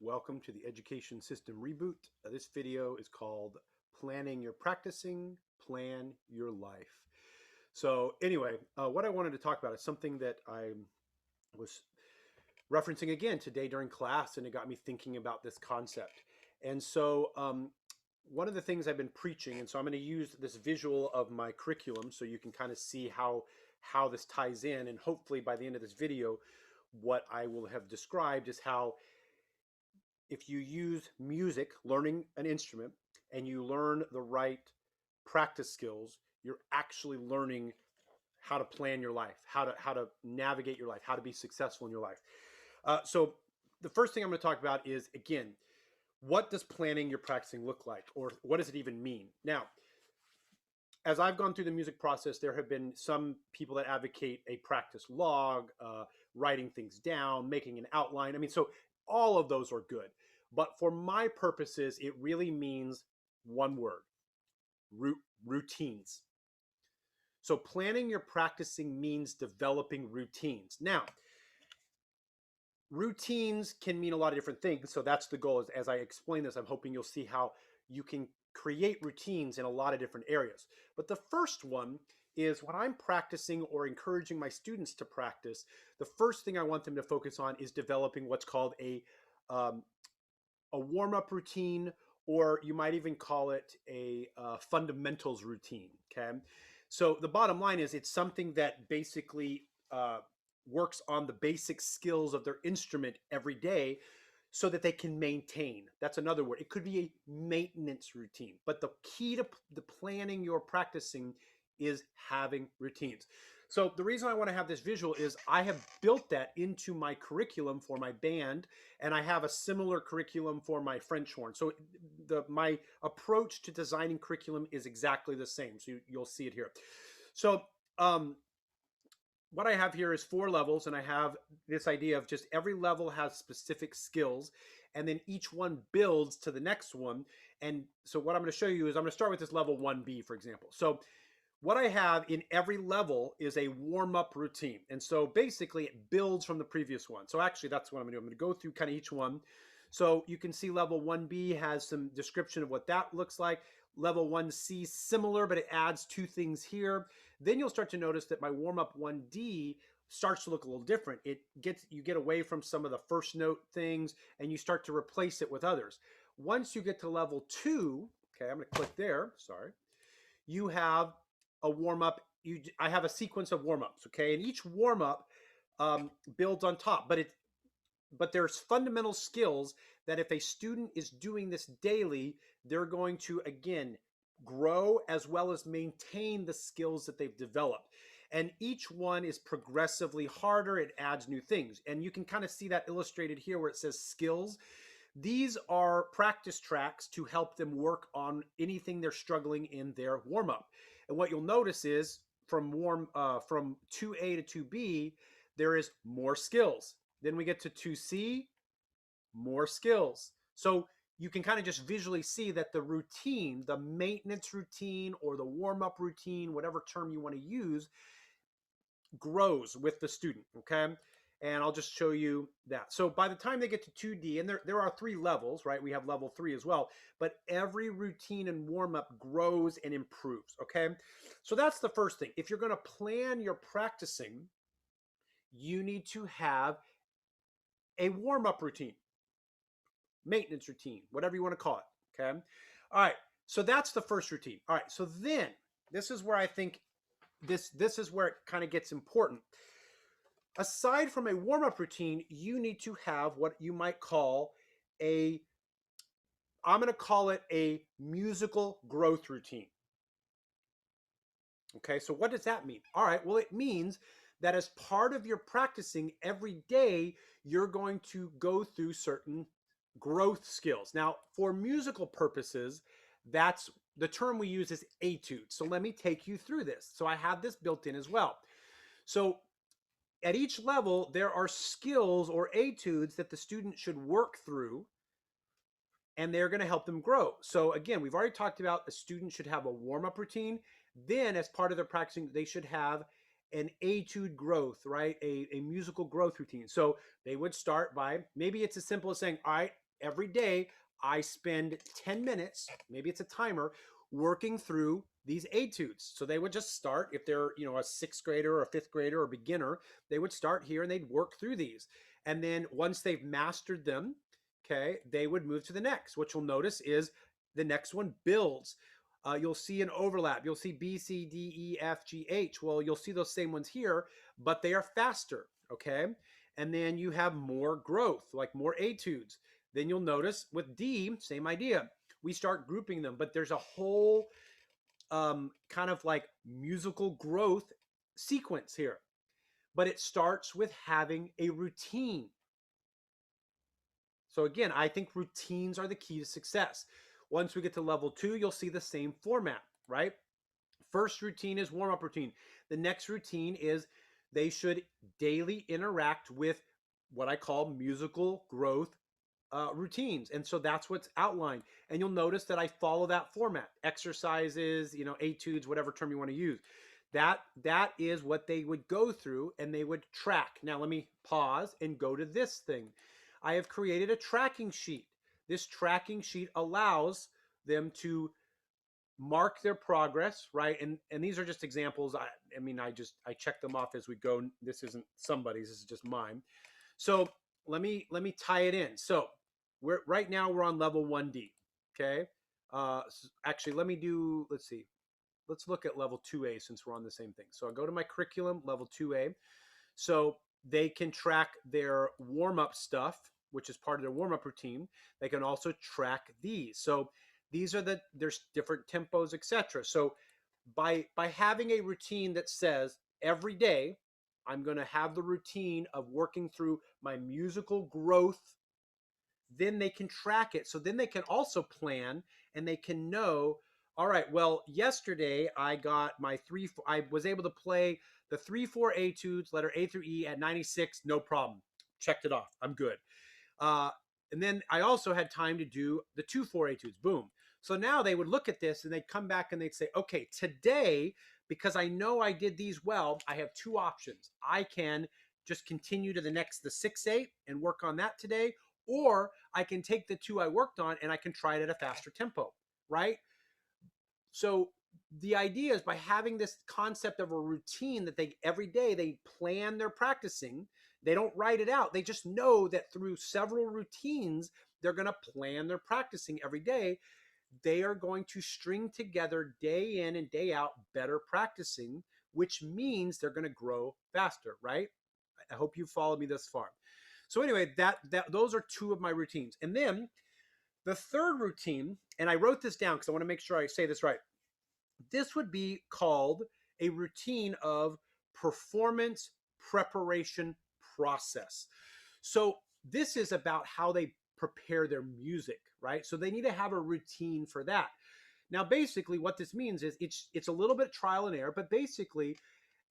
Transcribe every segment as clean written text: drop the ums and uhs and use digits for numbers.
Welcome to the Education System Reboot. This video is called Planning Your Practicing, Plan Your Life. So anyway, what I wanted to talk about is something that I was referencing again today during class, and it got me thinking about this concept. And so one of the things I've been preaching, and so I'm going to use this visual of my curriculum so you can kind of see how this ties in, and hopefully by the end of this video, what I will have described is how if you use music, learning an instrument, and you learn the right practice skills, you're actually learning how to plan your life, how to navigate your life, how to be successful in your life. So the first thing I'm going to talk about is, again, what does planning your practicing look like, or what does it even mean? Now, as I've gone through the music process, there have been some people that advocate a practice log, writing things down, making an outline. I mean, so all of those are good. But for my purposes, it really means one word: routines. So planning your practicing means developing routines. Now, routines can mean a lot of different things. So that's the goal. As I explain this, I'm hoping you'll see how you can create routines in a lot of different areas. But the first one is when I'm practicing or encouraging my students to practice, the first thing I want them to focus on is developing what's called a warm-up routine, or you might even call it a fundamentals routine. Okay, so the bottom line is it's something that basically works on the basic skills of their instrument every day so that they can maintain. That's another word. It could be a maintenance routine, but the key to the planning you're practicing is having routines. So the reason I want to have this visual is I have built that into my curriculum for my band, and I have a similar curriculum for my French horn. So my approach to designing curriculum is exactly the same. So you'll see it here. So what I have here is 4 levels, and I have this idea of just every level has specific skills, and then each one builds to the next one. And so what I'm going to show you is I'm going to start with this level 1B, for example. So what I have in every level is a warm-up routine. And so basically it builds from the previous one. So actually that's what I'm going to do. I'm going to go through kind of each one. So you can see level 1B has some description of what that looks like. Level 1C, similar, but it adds 2 things here. Then you'll start to notice that my warm-up 1D starts to look a little different. You get away from some of the first note things and you start to replace it with others. Once you get to level 2, okay, I'm going to click there, sorry. You have a warm-up. I have a sequence of warm-ups, okay? And each warm-up builds on top, but there's fundamental skills that if a student is doing this daily, they're going to, again, grow as well as maintain the skills that they've developed. And each one is progressively harder. It adds new things. And you can kind of see that illustrated here where it says skills. These are practice tracks to help them work on anything they're struggling in their warm-up. And what you'll notice is from 2A to 2B, there is more skills. Then we get to 2C, more skills. So you can kind of just visually see that the routine, the maintenance routine or the warm-up routine, whatever term you want to use, grows with the student, okay? And I'll just show you that. So by the time they get to 2D, and there are 3 levels, right? We have level 3 as well, but every routine and warm-up grows and improves, okay? So that's the first thing. If you're going to plan your practicing, you need to have a warm-up routine, maintenance routine, whatever you want to call it, okay? All right, so that's the first routine. All right, so then this is where I think this is where it kind of gets important. Aside from a warm-up routine, you need to have what you might call I'm going to call it a musical growth routine. Okay, so what does that mean? All right, well, it means that as part of your practicing every day, you're going to go through certain growth skills. Now, for musical purposes, that's the term we use is etude. So let me take you through this. So I have this built in as well. So at each level, there are skills or etudes that the student should work through, and they're going to help them grow. So again, we've already talked about a student should have a warm-up routine. Then as part of their practicing, they should have an etude growth, right? A musical growth routine. So they would start by, maybe it's as simple as saying, all right, every day I spend 10 minutes, maybe it's a timer, working through these etudes. So they would just start, if they're, a sixth grader or a fifth grader or a beginner, they would start here and they'd work through these. And then once they've mastered them, okay, they would move to the next. What you'll notice is the next one builds. You'll see an overlap. You'll see B, C, D, E, F, G, H. Well, you'll see those same ones here, but they are faster, okay? And then you have more growth, like more etudes. Then you'll notice with D, same idea. We start grouping them, but there's a whole kind of like musical growth sequence here. But it starts with having a routine. So again, I think routines are the key to success. Once we get to level 2, you'll see the same format, right? First routine is warm-up routine. The next routine is they should daily interact with what I call musical growth routines. And so that's what's outlined. And you'll notice that I follow that format. Exercises, etudes, whatever term you want to use. That is what they would go through and they would track. Now let me pause and go to this thing. I have created a tracking sheet. This tracking sheet allows them to mark their progress, right? And these are just examples. I check them off as we go. This isn't somebody's, this is just mine. So let me tie it in. So right now we're on level 1D. Okay. Actually, let's see. Let's look at level 2A since we're on the same thing. So I go to my curriculum, level 2A. So they can track their warm-up stuff, which is part of their warm-up routine. They can also track these. So these are there's different tempos, etc. So by having a routine that says every day I'm going to have the routine of working through my musical growth, then they can track it. So then they can also plan and they can know, all right, well, yesterday I got I was able to play the 3/4 etudes, letter A through E at 96, no problem. Checked it off. I'm good. And then I also had time to do the 2/4 etudes. Boom. So now they would look at this and they'd come back and they'd say, okay, today, because I know I did these well, I have two options. I can just continue to the 6/8 and work on that today, or I can take the 2 I worked on and I can try it at a faster tempo, right? So the idea is by having this concept of a routine that every day they plan their practicing, they don't write it out. They just know that through several routines, they're going to plan their practicing every day. They are going to string together day in and day out better practicing, which means they're going to grow faster, right? I hope you followed me this far. So anyway, those are 2 of my routines. And then the third routine, and I wrote this down because I want to make sure I say this right. This would be called a routine of performance preparation process. So this is about how they prepare their music, right? So they need to have a routine for that. Now, basically what this means is it's a little bit trial and error, but basically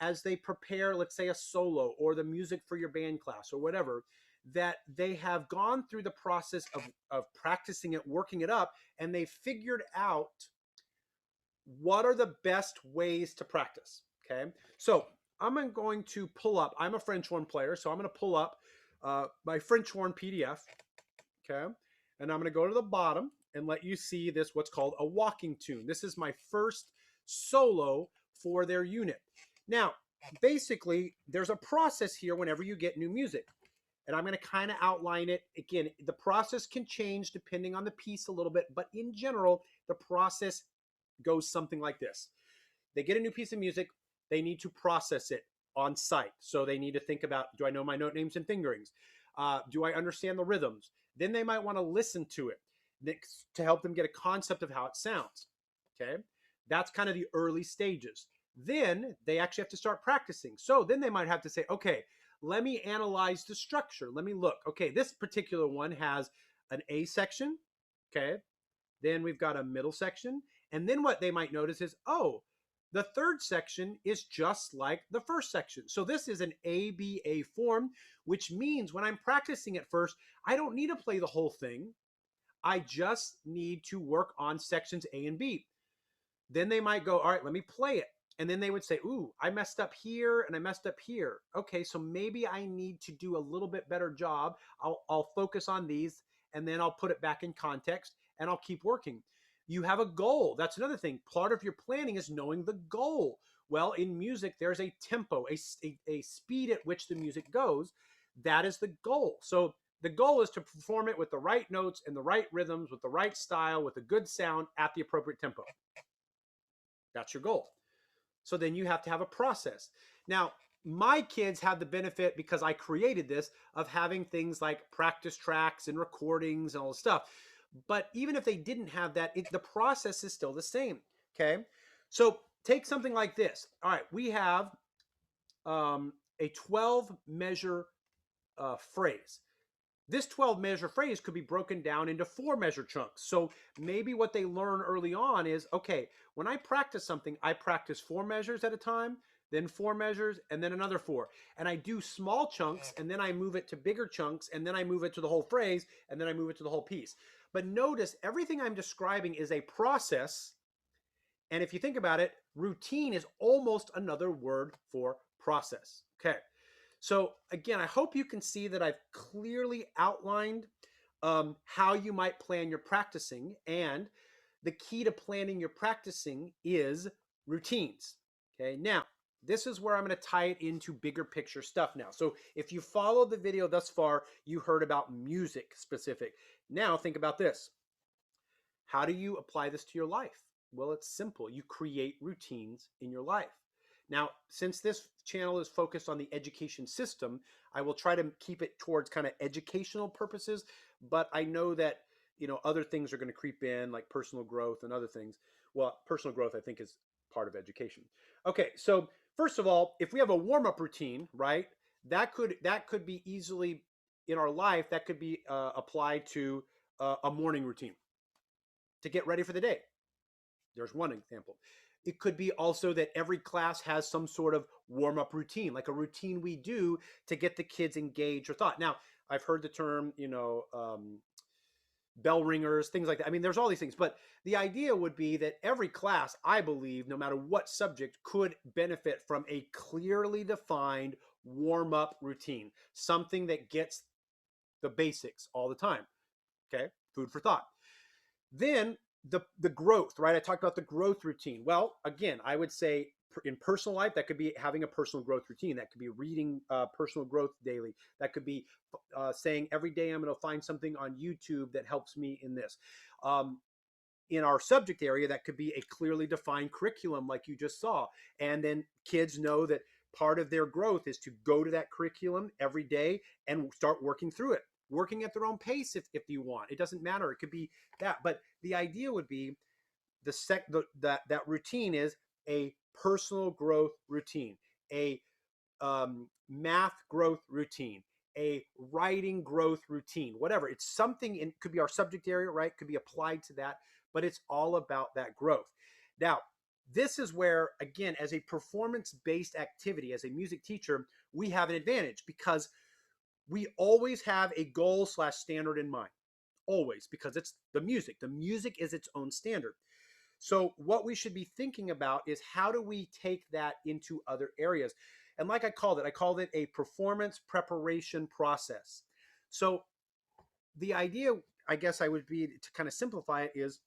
as they prepare, let's say a solo or the music for your band class or whatever, that they have gone through the process of practicing it, working it up, and they figured out what are the best ways to practice. Okay. So I'm going to pull up, I'm a French horn player, so I'm going to pull up my French horn PDF. Okay. And I'm going to go to the bottom and let you see this, what's called a walking tune. This is my first solo for their unit. Now, basically, there's a process here whenever you get new music. And I'm going to kind of outline it. Again, the process can change depending on the piece a little bit, but in general, the process goes something like this. They get a new piece of music. They need to process it on site. So they need to think about, do I know my note names and fingerings? Do I understand the rhythms? Then they might want to listen to it to help them get a concept of how it sounds. Okay. That's kind of the early stages. Then they actually have to start practicing. So then they might have to say, okay, let me analyze the structure. Let me look. Okay, this particular one has an A section. Okay. Then we've got a middle section. And then what they might notice is, oh, the third section is just like the first section. So this is an ABA form, which means when I'm practicing at first, I don't need to play the whole thing. I just need to work on sections A and B. Then they might go, all right, let me play it. And then they would say, ooh, I messed up here and I messed up here. Okay, so maybe I need to do a little bit better job. I'll focus on these and then I'll put it back in context and I'll keep working. You have a goal. That's another thing. Part of your planning is knowing the goal. Well, in music, there's a tempo, a speed at which the music goes. That is the goal. So the goal is to perform it with the right notes and the right rhythms, with the right style, with a good sound at the appropriate tempo. That's your goal. So then you have to have a process. Now, my kids have the benefit, because I created this, of having things like practice tracks and recordings and all this stuff. But even if they didn't have that, the process is still the same. Okay. So take something like this. All right. We have a 12 measure phrase. This 12 measure phrase could be broken down into 4 measure chunks. So maybe what they learn early on is, okay, when I practice something, I practice 4 measures at a time, then 4 measures, and then another 4. And I do small chunks, and then I move it to bigger chunks, and then I move it to the whole phrase, and then I move it to the whole piece. But notice everything I'm describing is a process. And if you think about it, routine is almost another word for process. Okay. So again, I hope you can see that I've clearly outlined how you might plan your practicing. And the key to planning your practicing is routines. Okay. Now, this is where I'm going to tie it into bigger picture stuff now. So if you followed the video thus far, you heard about music specific. Now think about this. How do you apply this to your life? Well, it's simple. You create routines in your life. Now, since this channel is focused on the education system, I will try to keep it towards kind of educational purposes, but I know that, other things are going to creep in, like personal growth and other things. Well, personal growth, I think, is part of education. Okay, so first of all, if we have a warm-up routine, right, that could be easily in our life, that could be applied to a morning routine to get ready for the day. There's one example. It could be also that every class has some sort of warm-up routine, like a routine we do to get the kids engaged or thought. Now, I've heard the term, bell ringers, things like that. I mean, there's all these things, but the idea would be that every class, I believe, no matter what subject, could benefit from a clearly defined warm-up routine, something that gets the basics all the time. Okay, food for thought. Then the growth, right? I talked about the growth routine. Well, again, I would say in personal life, that could be having a personal growth routine. That could be reading personal growth daily. That could be saying every day I'm going to find something on YouTube that helps me in this. In our subject area, that could be a clearly defined curriculum like you just saw. And then kids know that part of their growth is to go to that curriculum every day and start working through it, working at their own pace if you want. It doesn't matter. It could be that. But the idea would be that routine is a personal growth routine, a math growth routine, a writing growth routine, whatever. It's something, it could be our subject area, right? Could be applied to that, but it's all about that growth. Now, this is where, again, as a performance-based activity, as a music teacher, we have an advantage because we always have a goal / standard in mind. Always, because it's the music. The music is its own standard. So what we should be thinking about is how do we take that into other areas? And like I called it a performance preparation process. So the idea, I guess I would be to kind of simplify it, is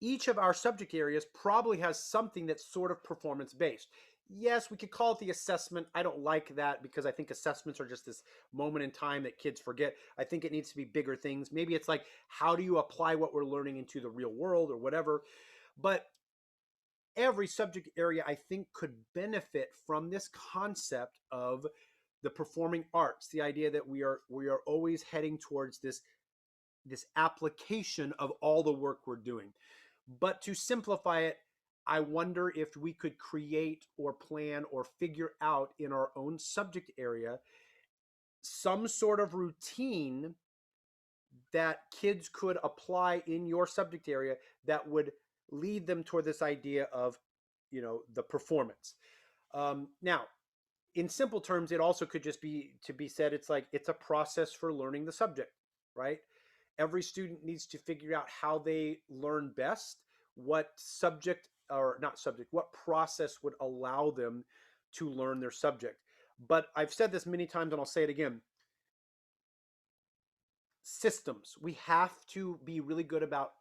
each of our subject areas probably has something that's sort of performance based. Yes, we could call it the assessment. I don't like that because I think assessments are just this moment in time that kids forget. I think it needs to be bigger things. Maybe it's like, how do you apply what we're learning into the real world or whatever? But every subject area, I think, could benefit from this concept of the performing arts, the idea that we are always heading towards this application of all the work we're doing. But to simplify it, I wonder if we could create or plan or figure out in our own subject area some sort of routine that kids could apply in your subject area that would lead them toward this idea of, the performance. Now, in simple terms, it also could just be to be said, it's like it's a process for learning the subject, right? Every student needs to figure out how they learn best, what subject or not subject, what process would allow them to learn their subject. But I've said this many times and I'll say it again. systems. We have to be really good about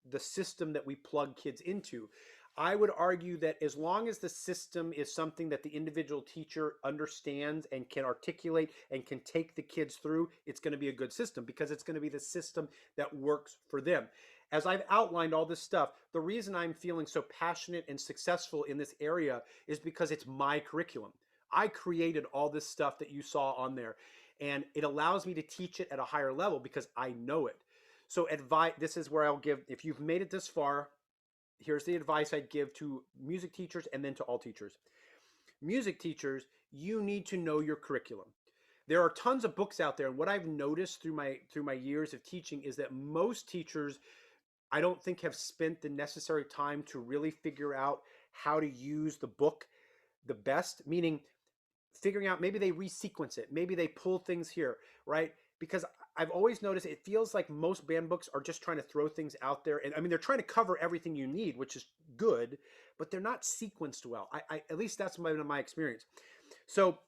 the system that we plug kids into. I would argue that as long as the system is something that the individual teacher understands and can articulate and can take the kids through, it's going to be a good system because it's going to be the system that works for them. As I've outlined all this stuff, the reason I'm feeling so passionate and successful in this area is because it's my curriculum. I created all this stuff that you saw on there, and it allows me to teach it at a higher level because I know it. So this is where I'll give, if you've made it this far, here's the advice I'd give to music teachers and then to all teachers. Music teachers, you need to know your curriculum. There are tons of books out there, and what I've noticed through my years of teaching is that most teachers, I don't think, have spent the necessary time to really figure out how to use the book the best, meaning figuring out, maybe they resequence it, maybe they pull things here, right? Because I've always noticed it feels like most band books are just trying to throw things out there. And I mean, they're trying to cover everything you need, which is good, but they're not sequenced well. At least that's my experience. So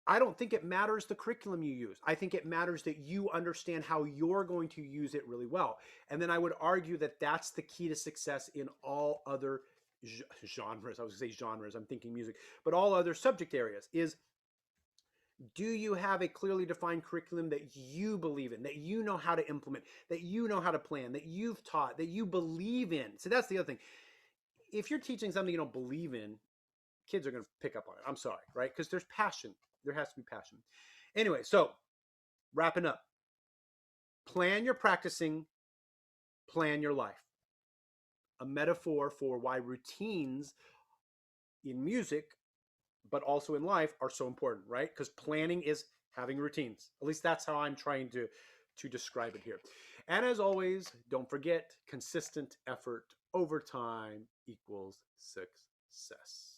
I don't think it matters the curriculum you use. I think it matters that you understand how you're going to use it really well. And then I would argue that that's the key to success in all other genres. I was going to say genres, I'm thinking music, but all other subject areas is, do you have a clearly defined curriculum that you believe in, that you know how to implement, that you know how to plan, that you've taught, that you believe in? So that's the other thing. If you're teaching something you don't believe in, kids are going to pick up on it. I'm sorry, right? Because there's passion. There has to be passion. Anyway, so wrapping up. Plan your practicing, plan your life. A metaphor for why routines in music, but also in life, are so important, right? Because planning is having routines. At least that's how I'm trying to describe it here. And as always, don't forget, consistent effort over time equals success.